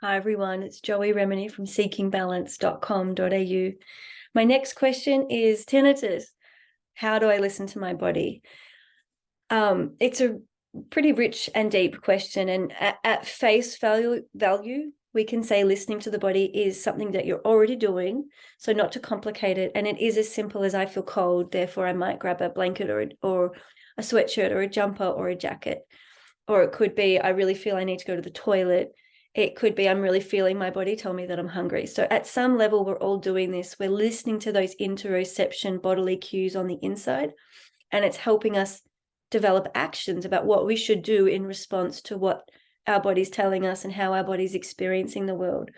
Hi everyone, it's Joey Remenyi from seekingbalance.com.au. My next question is tinnitus. How do I listen to my body? It's a pretty rich and deep question, and at face value, we can say listening to the body is something that you're already doing, so not to complicate it. And it is as simple as I feel cold, therefore I might grab a blanket or a sweatshirt or a jumper or a jacket. Or it could be, I really feel I need to go to the toilet. It could be, I'm really feeling my body tell me that I'm hungry. So at some level, we're all doing this. We're listening to those interoception bodily cues on the inside, and it's helping us develop actions about what we should do in response to what our body's telling us and how our body's experiencing the world.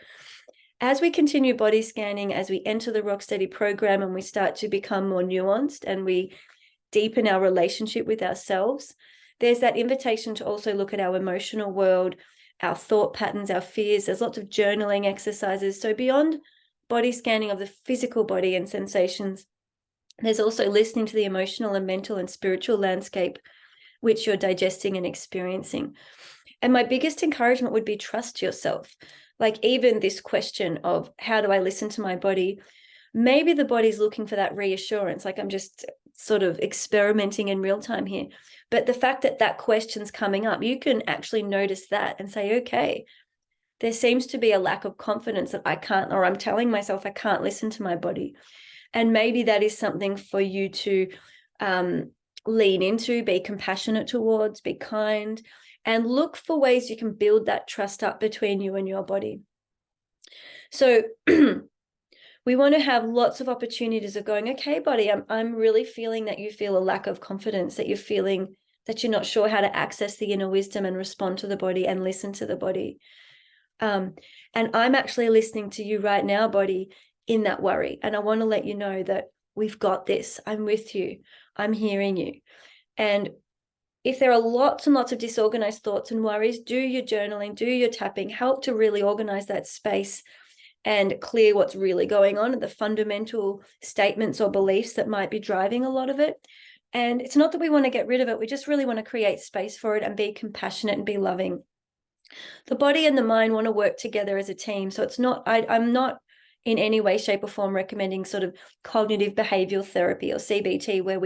As we continue body scanning, as we enter the Rocksteady program and we start to become more nuanced and we deepen our relationship with ourselves, there's that invitation to also look at our emotional world, our thought patterns, our fears. There's lots of journaling exercises. So beyond body scanning of the physical body and sensations, there's also listening to the emotional and mental and spiritual landscape which you're digesting and experiencing. And my biggest encouragement would be trust yourself. Like even this question of how do I listen to my body? Maybe the body's looking for that reassurance. Like I'm just sort of experimenting in real time here. But the fact that that question's coming up, you can actually notice that and say, okay, there seems to be a lack of confidence that I can't, or I'm telling myself I can't listen to my body. And maybe that is something for you to lean into, be compassionate towards, be kind, and look for ways you can build that trust up between you and your body. So we want to have lots of opportunities of going, okay, body, I'm really feeling that you feel a lack of confidence, that you're feeling that you're not sure how to access the inner wisdom and respond to the body and listen to the body. And I'm actually listening to you right now, body, in that worry. And I want to let you know that we've got this. I'm with you. I'm hearing you. And if there are lots and lots of disorganized thoughts and worries, do your journaling, do your tapping, help to really organize that space and clear what's really going on and the fundamental statements or beliefs that might be driving a lot of it. And it's not that we want to get rid of it. We just really want to create space for it and be compassionate and be loving. The body and the mind want to work together as a team. So it's not, I'm not in any way, shape or form recommending sort of cognitive behavioral therapy or CBT where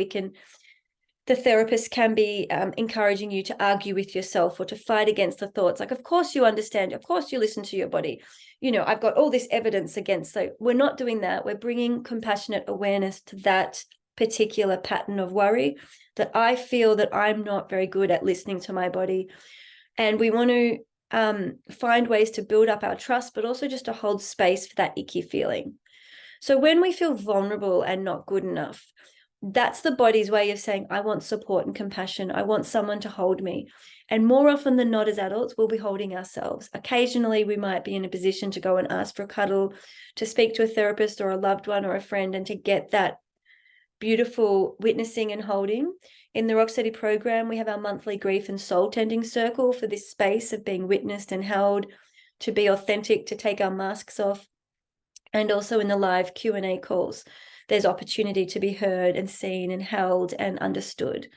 the therapist can be encouraging you to argue with yourself or to fight against the thoughts. Like, of course you understand, of course you listen to your body. You know, I've got all this evidence against. So we're not doing that. We're bringing compassionate awareness to that particular pattern of worry that I feel that I'm not very good at listening to my body. And we want to find ways to build up our trust, but also just to hold space for that icky feeling. So when we feel vulnerable and not good enough, that's the body's way of saying, I want support and compassion. I want someone to hold me. And more often than not, as adults, we'll be holding ourselves. Occasionally, we might be in a position to go and ask for a cuddle, to speak to a therapist or a loved one or a friend, and to get that beautiful witnessing and holding. In the Rocksteady program, we have our monthly grief and soul tending circle for this space of being witnessed and held, to be authentic, to take our masks off. And also in the live Q&A calls, there's opportunity to be heard and seen and held and understood.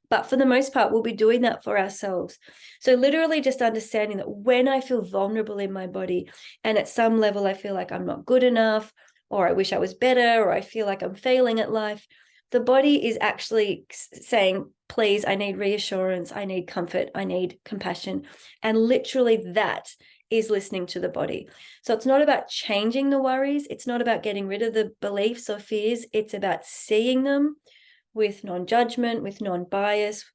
But for the most part, we'll be doing that for ourselves. So literally just understanding that when I feel vulnerable in my body and at some level I feel like I'm not good enough, or I wish I was better, or I feel like I'm failing at life, the body is actually saying, please, I need reassurance, I need comfort, I need compassion. And literally that is listening to the body. So it's not about changing the worries. It's not about getting rid of the beliefs or fears. It's about seeing them with non-judgment, with non-bias,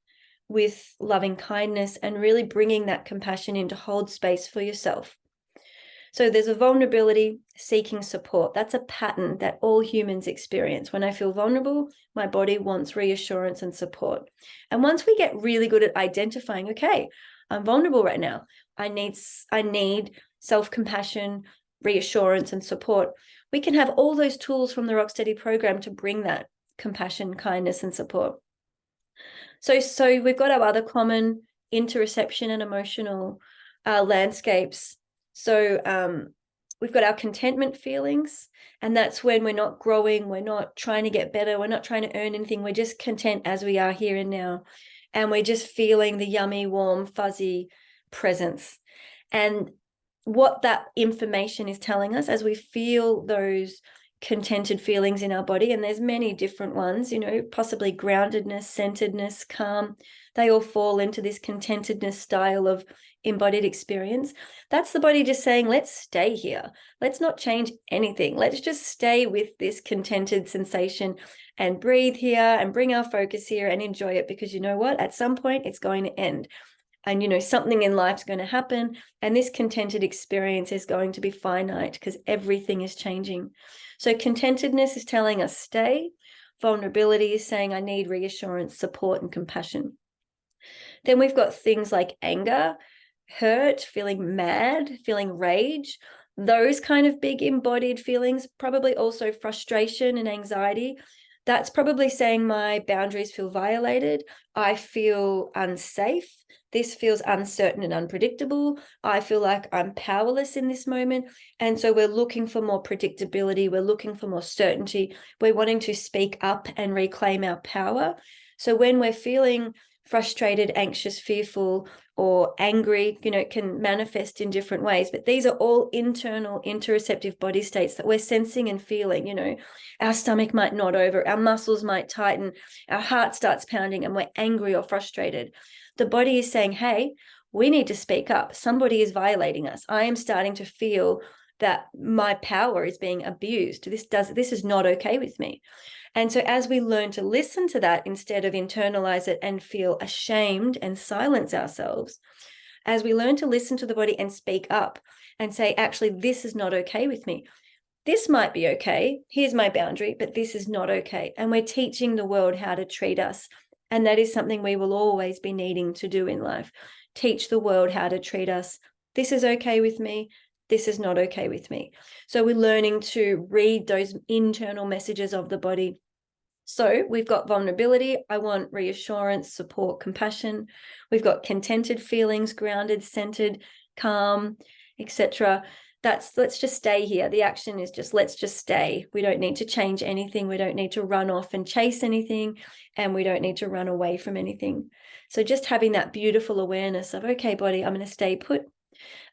with loving kindness, and really bringing that compassion in to hold space for yourself. So there's a vulnerability, seeking support. That's a pattern that all humans experience. When I feel vulnerable, my body wants reassurance and support. And once we get really good at identifying, okay, I'm vulnerable right now, I need self-compassion, reassurance, and support, we can have all those tools from the Rocksteady program to bring that compassion, kindness, and support. So we've got our other common interoception and emotional landscapes. So we've got our contentment feelings, and that's when we're not growing, we're not trying to get better, we're not trying to earn anything, we're just content as we are here and now. And we're just feeling the yummy, warm, fuzzy presence. And what that information is telling us as we feel those contented feelings in our body, and there's many different ones, you know, possibly groundedness, centeredness, calm, they all fall into this contentedness style of embodied experience. That's the body just saying, let's stay here, let's not change anything, let's just stay with this contented sensation and breathe here and bring our focus here and enjoy it, because you know what, at some point it's going to end. And, you know, something in life's going to happen, and this contented experience is going to be finite because everything is changing. So contentedness is telling us stay. Vulnerability is saying I need reassurance, support, and compassion. Then we've got things like anger, hurt, feeling mad, feeling rage, those kind of big embodied feelings, probably also frustration and anxiety. That's probably saying my boundaries feel violated. I feel unsafe. This feels uncertain and unpredictable. I feel like I'm powerless in this moment. And so we're looking for more predictability. We're looking for more certainty. We're wanting to speak up and reclaim our power. So when we're feeling frustrated, anxious, fearful, or angry, you know, it can manifest in different ways, but these are all internal interoceptive body states that we're sensing and feeling. You know, our stomach might knot over, our muscles might tighten, our heart starts pounding, and we're angry or frustrated. The body is saying, hey, we need to speak up. Somebody is violating us. I am starting to feel that my power is being abused. This is not okay with me. And so as we learn to listen to that instead of internalize it and feel ashamed and silence ourselves, as we learn to listen to the body and speak up and say, actually, this is not okay with me. This might be okay. Here's my boundary, but this is not okay. And we're teaching the world how to treat us. And that is something we will always be needing to do in life. Teach the world how to treat us. This is okay with me. This is not okay with me. So we're learning to read those internal messages of the body. So we've got vulnerability. I want reassurance, support, compassion. We've got contented feelings, grounded, centered, calm, etc. Let's just stay here. The action is just, let's just stay. We don't need to change anything. We don't need to run off and chase anything, and we don't need to run away from anything. So just having that beautiful awareness of, okay, body, I'm going to stay put.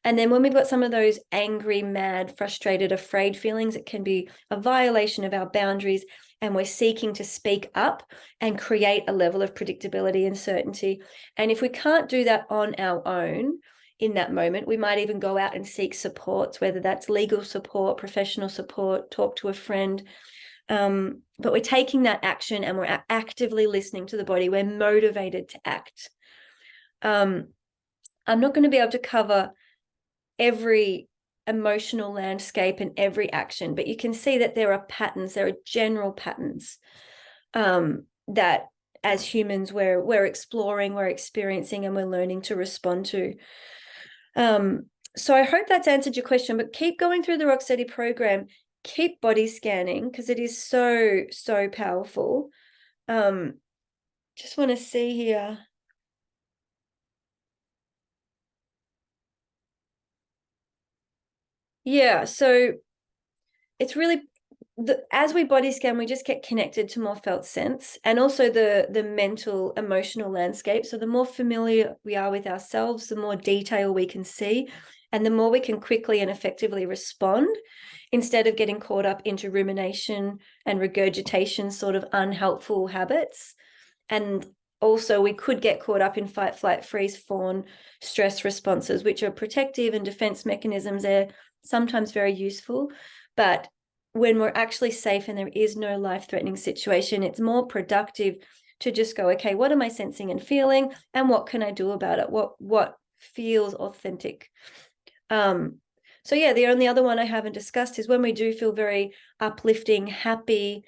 And then when we've got some of those angry, mad, frustrated, afraid feelings, it can be a violation of our boundaries, and we're seeking to speak up and create a level of predictability and certainty. And if we can't do that on our own in that moment, we might even go out and seek supports, whether that's legal support, professional support, talk to a friend. But we're taking that action and we're actively listening to the body. We're motivated to act. I'm not going to be able to cover every emotional landscape and every action, but you can see that there are patterns, there are general patterns that as humans we're exploring, we're experiencing, and we're learning to respond to. So I hope that's answered your question, but keep going through the Rocksteady program, keep body scanning, because it is so, so powerful. Just want to see here. Yeah, so it's really, as we body scan, we just get connected to more felt sense, and also the mental, emotional landscape. So the more familiar we are with ourselves, the more detail we can see, and the more we can quickly and effectively respond, instead of getting caught up into rumination and regurgitation, sort of unhelpful habits. And also we could get caught up in fight, flight, freeze, fawn stress responses, which are protective and defense mechanisms. They're sometimes very useful, but when we're actually safe and there is no life-threatening situation, it's more productive to just go, okay, what am I sensing and feeling, and what can I do about it? What feels authentic? So yeah, the only other one I haven't discussed is when we do feel very uplifting, happy,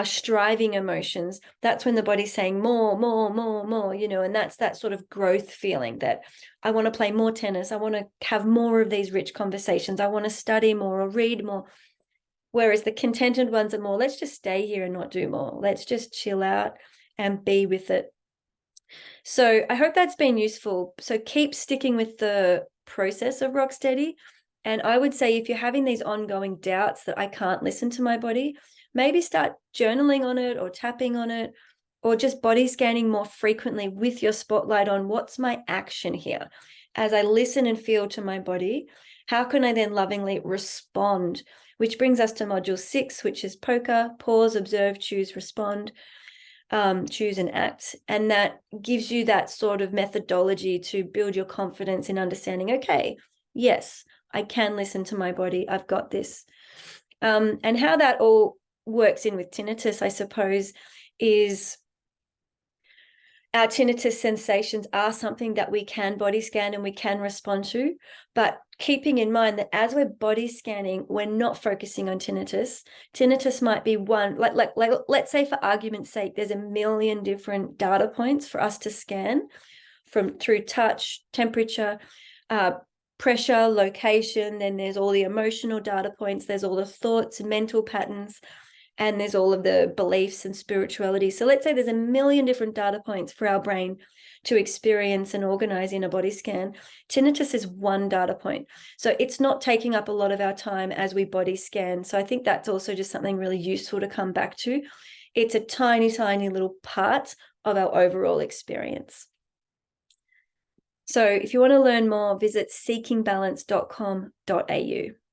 striving emotions. That's when the body's saying more, more, more, more, you know, and that's that sort of growth feeling that I want to play more tennis. I want to have more of these rich conversations. I want to study more or read more. Whereas the contented ones are more, let's just stay here and not do more. Let's just chill out and be with it. So I hope that's been useful. So keep sticking with the process of Rocksteady. And I would say if you're having these ongoing doubts that I can't listen to my body, maybe start journaling on it or tapping on it, or just body scanning more frequently with your spotlight on what's my action here. as I listen and feel to my body, how can I then lovingly respond? Which brings us to module 6, which is poker, pause, observe, choose, respond, choose and act. And that gives you that sort of methodology to build your confidence in understanding, okay, yes, I can listen to my body. I've got this. And how that all works in with tinnitus, I suppose, is our tinnitus sensations are something that we can body scan and we can respond to, but keeping in mind that as we're body scanning, we're not focusing on tinnitus. Tinnitus might be one, like let's say for argument's sake, there's a million different data points for us to scan through touch, temperature, pressure, location, then there's all the emotional data points, there's all the thoughts and mental patterns, and there's all of the beliefs and spirituality. So let's say there's a million different data points for our brain to experience and organize in a body scan. Tinnitus is one data point. So it's not taking up a lot of our time as we body scan. So I think that's also just something really useful to come back to. It's a tiny, tiny little part of our overall experience. So if you want to learn more, visit seekingbalance.com.au.